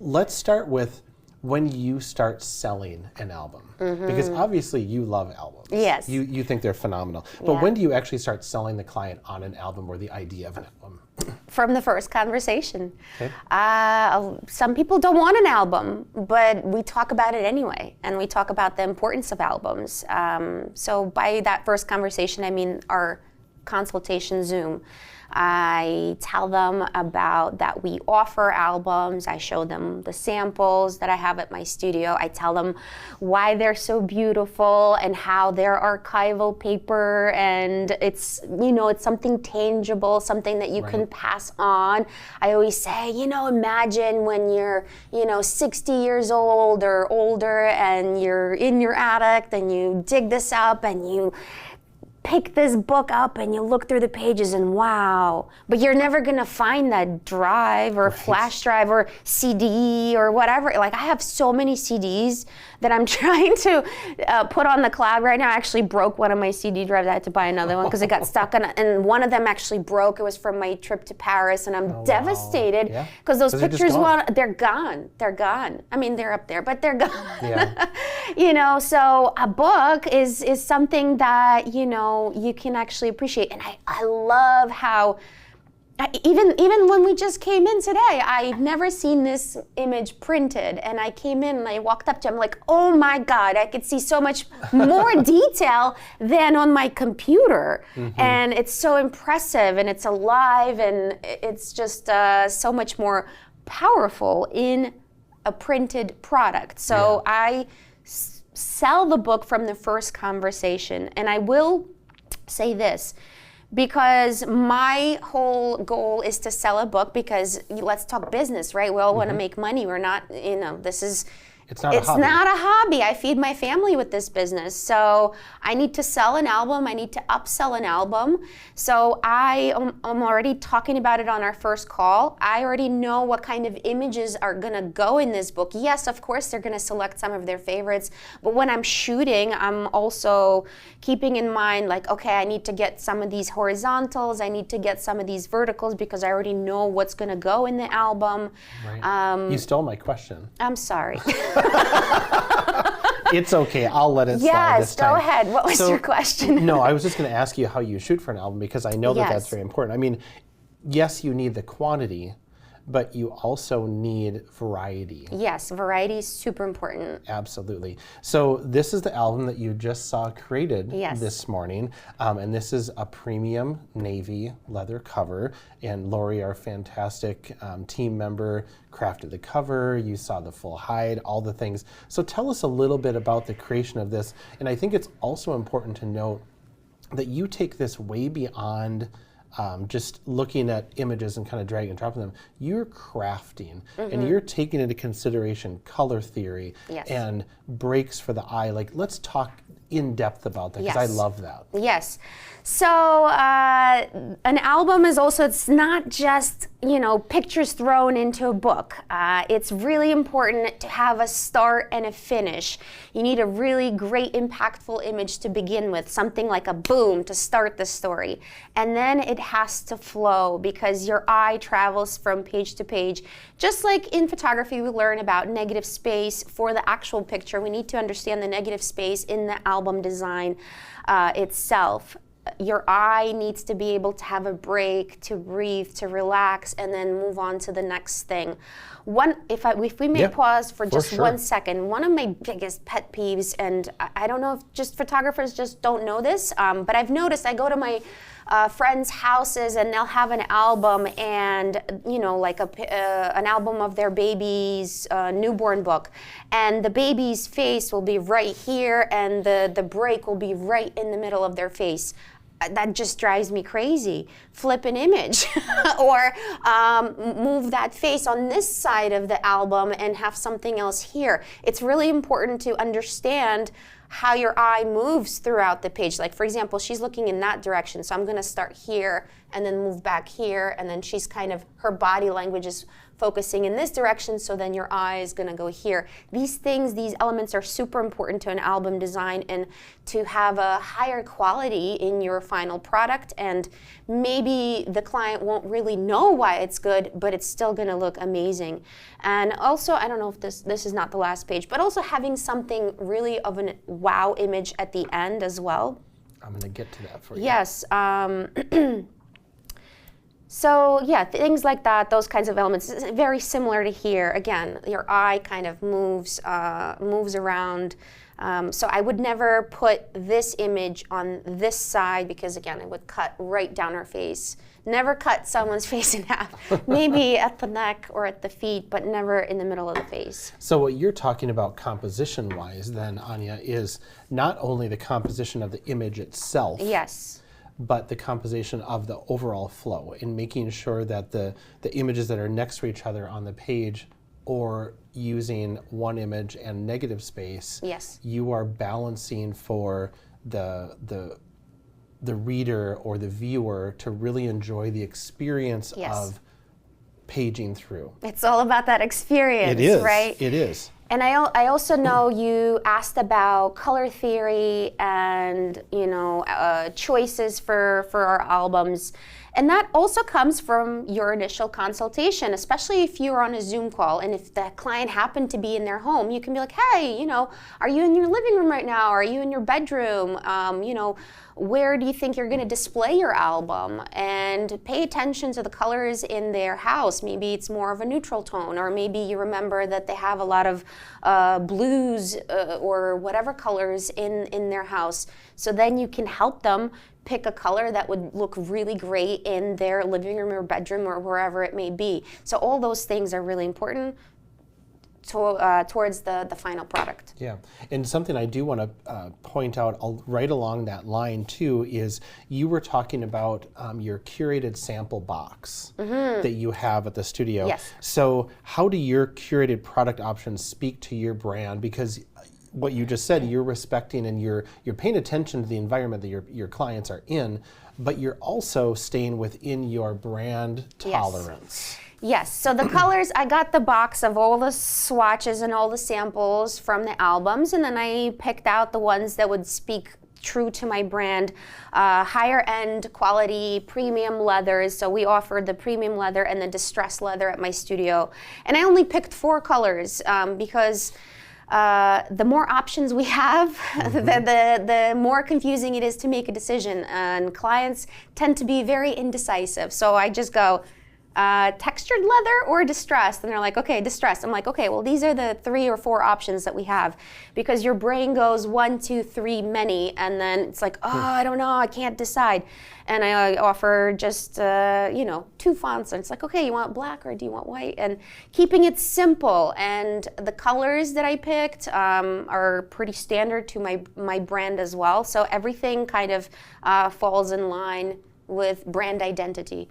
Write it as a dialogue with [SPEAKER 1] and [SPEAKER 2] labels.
[SPEAKER 1] let's start with when you start selling an album. Because obviously you love albums.
[SPEAKER 2] Yes.
[SPEAKER 1] You think they're phenomenal. But when do you actually start selling the client on an album or the idea of an album?
[SPEAKER 2] From the first conversation.
[SPEAKER 1] Okay.
[SPEAKER 2] Some people don't want an album, but we talk about it anyway, and we talk about the importance of albums. So by that first conversation, I mean our consultation Zoom. I tell them about that we offer albums. I show them the samples that I have at my studio. I tell them why they're so beautiful and how they're archival paper, and it's, you know, it's something tangible, something that you can pass on. I always say, you know, imagine when you're, you know, 60 years old or older and you're in your attic, then you dig this up and you pick this book up and you look through the pages and wow, but you're never gonna find that drive or flash drive or CD or whatever. Like, I have so many CDs that I'm trying to put on the cloud right now. I actually broke one of my CD drives. I had to buy another one because it got stuck and one of them actually broke. It was from my trip to Paris, and I'm devastated because those pictures, they're gone. They're gone. I mean, they're up there, but they're gone. Yeah. You know, so a book is something that, you know, you can actually appreciate. And I love how, even when we just came in today, I've never seen this image printed, and I came in and I walked up to him like, oh my God, I could see so much more detail than on my computer. And it's so impressive, and it's alive, and it's just so much more powerful in a printed product. So I sell the book from the first conversation, and I will say this, because my whole goal is to sell a book, because let's talk business, right? We all want to make money. We're not, you know, it's not a hobby. I feed my family with this business. So I need to sell an album. I need to upsell an album. So I'm already talking about it on our first call. I already know what kind of images are gonna go in this book. Yes, of course, they're gonna select some of their favorites. But when I'm shooting, I'm also keeping in mind, like, okay, I need to get some of these horizontals. I need to get some of these verticals, because I already know what's gonna go in the album.
[SPEAKER 1] Right. You stole my question.
[SPEAKER 2] I'm sorry.
[SPEAKER 1] It's okay. I'll let it slide this time.
[SPEAKER 2] Yes, go ahead. What was your question?
[SPEAKER 1] No, I was just going to ask you how you shoot for an album, because I know that that's very important. I mean, yes, you need the quantity, but you also need variety.
[SPEAKER 2] Yes, variety is super important.
[SPEAKER 1] Absolutely. So this is the album that you just saw created this morning, and this is a premium navy leather cover, and Lori, our fantastic team member, crafted the cover. You saw the full hide, all the things. So tell us a little bit about the creation of this, and I think it's also important to note that you take this way beyond just looking at images and kind of dragging and dropping them. You're crafting, and you're taking into consideration color theory and breaks for the eye. Like, let's talk in depth about that, because I love that. Yes.
[SPEAKER 2] So an album is also, it's not just, you know, pictures thrown into a book. It's really important to have a start and a finish. You need a really great, impactful image to begin with, something like a boom to start the story. And then it has to flow, because your eye travels from page to page. Just like in photography, we learn about negative space for the actual picture. We need to understand the negative space in the album design itself. Your eye needs to be able to have a break, to breathe, to relax, and then move on to the next thing. If we may pause for just 1 second, one of my biggest pet peeves, and I don't know if just photographers just don't know this, but I've noticed, I go to my friends' houses and they'll have an album, and you know, like an album of their baby's newborn book, and the baby's face will be right here, and the break will be right in the middle of their face. That just drives me crazy. Flip an image or move that face on this side of the album and have something else here. It's really important to understand how your eye moves throughout the page. Like, for example, she's looking in that direction, so I'm gonna start here and then move back here, and then she's kind of, her body language is focusing in this direction, so then your eye is going to go here. These things, these elements are super important to an album design and to have a higher quality in your final product. And maybe the client won't really know why it's good, but it's still going to look amazing. And also, I don't know if this is not the last page, but also having something really of a wow image at the end as well.
[SPEAKER 1] I'm going to get to that for you.
[SPEAKER 2] Yes. So yeah, things like that, those kinds of elements, it's very similar to here. Again, your eye kind of moves around. So I would never put this image on this side because, again, it would cut right down her face. Never cut someone's face in half. Maybe at the neck or at the feet, but never in the middle of the face.
[SPEAKER 1] So what you're talking about composition-wise then, Anya, is not only the composition of the image itself.
[SPEAKER 2] Yes.
[SPEAKER 1] But the composition of the overall flow and making sure that the images that are next to each other on the page or using one image and negative space,
[SPEAKER 2] yes,
[SPEAKER 1] you are balancing for the reader or the viewer to really enjoy the experience
[SPEAKER 2] yes.
[SPEAKER 1] of paging through.
[SPEAKER 2] It's all about that experience,
[SPEAKER 1] it is,
[SPEAKER 2] right?
[SPEAKER 1] It is.
[SPEAKER 2] And I also know you asked about color theory and choices for our albums. And that also comes from your initial consultation, especially if you're on a Zoom call and if the client happened to be in their home, you can be like, hey, are you in your living room right now? Are you in your bedroom? Where do you think you're going to display your album? And pay attention to the colors in their house. Maybe it's more of a neutral tone, or maybe you remember that they have a lot of blues or whatever colors in their house. So then you can help them pick a color that would look really great in their living room or bedroom or wherever it may be. So all those things are really important towards the final product.
[SPEAKER 1] Yeah, and something I do want to point out right along that line too is you were talking about your curated sample box that you have at the studio.
[SPEAKER 2] Yes.
[SPEAKER 1] So how do your curated product options speak to your brand? Because what you just said, you're respecting and you're paying attention to the environment that your clients are in, but you're also staying within your brand tolerance.
[SPEAKER 2] Yes, so the colors, I got the box of all the swatches and all the samples from the albums, and then I picked out the ones that would speak true to my brand, higher end quality premium leathers. So we offered the premium leather and the distressed leather at my studio. And I only picked 4 colors because the more options we have, the more confusing it is to make a decision. And clients tend to be very indecisive. So I just go, textured leather or distressed? And they're like, okay, distressed. I'm like, okay, well, these are the 3 or 4 options that we have, because your brain goes 1, 2, 3, many, and then it's like, oh, I don't know, I can't decide. And I offer just, 2 fonts, and it's like, okay, you want black or do you want white? And keeping it simple. And the colors that I picked are pretty standard to my brand as well. So everything kind of falls in line with brand identity.